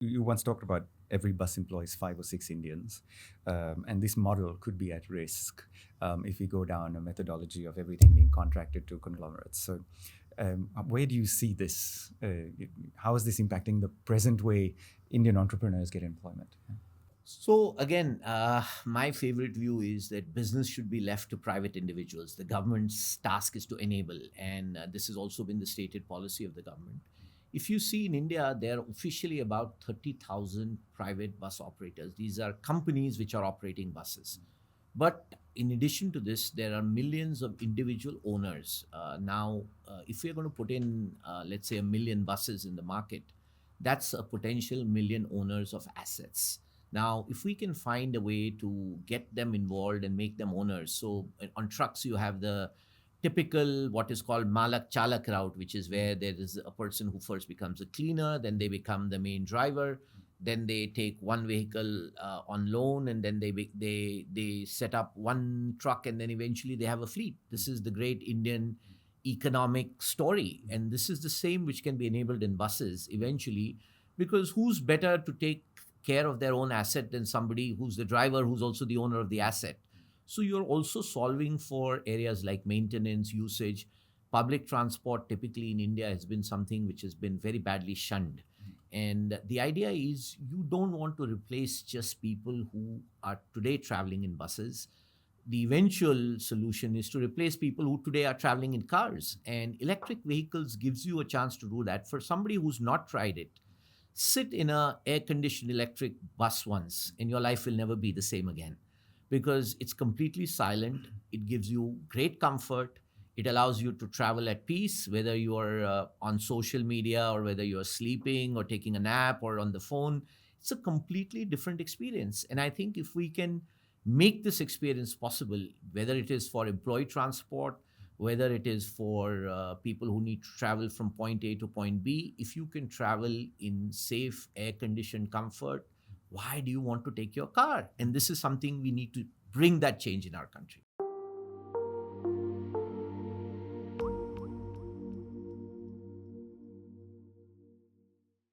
You once talked about every bus employs 5 or 6 Indians, and this model could be at risk if we go down a methodology of everything being contracted to conglomerates. So, where do you see this? How is this impacting the present way Indian entrepreneurs get employment? So again, my favorite view is that business should be left to private individuals. The government's task is to enable, and this has also been the stated policy of the government. If you see in India, there are officially about 30,000 private bus operators. These are companies which are operating buses. But in addition to this, there are millions of individual owners. If we're going to put in, let's say, 1 million buses in the market, that's a potential million owners of assets. Now, if we can find a way to get them involved and make them owners, so on trucks, you have the typical what is called Malak Chalak route, which is where there is a person who first becomes a cleaner, then they become the main driver, then they take one vehicle on loan, and then they set up one truck, and then eventually they have a fleet. This is the great Indian economic story, and this is the same which can be enabled in buses eventually, because who's better to take care of their own asset than somebody who's the driver who's also the owner of the asset. So you're also solving for areas like maintenance, usage. Public transport typically in India has been something which has been very badly shunned. And the idea is you don't want to replace just people who are today traveling in buses. The eventual solution is to replace people who today are traveling in cars. And electric vehicles gives you a chance to do that. For somebody who's not tried it, sit in a air conditioned electric bus once and your life will never be the same again, because it's completely silent. It gives you great comfort. It allows you to travel at peace, whether you are on social media or whether you're sleeping or taking a nap or on the phone. It's a completely different experience. And I think if we can make this experience possible, whether it is for employee transport, whether it is for people who need to travel from point A to point B, if you can travel in safe, air conditioned comfort, why do you want to take your car? And this is something we need to bring that change in our country.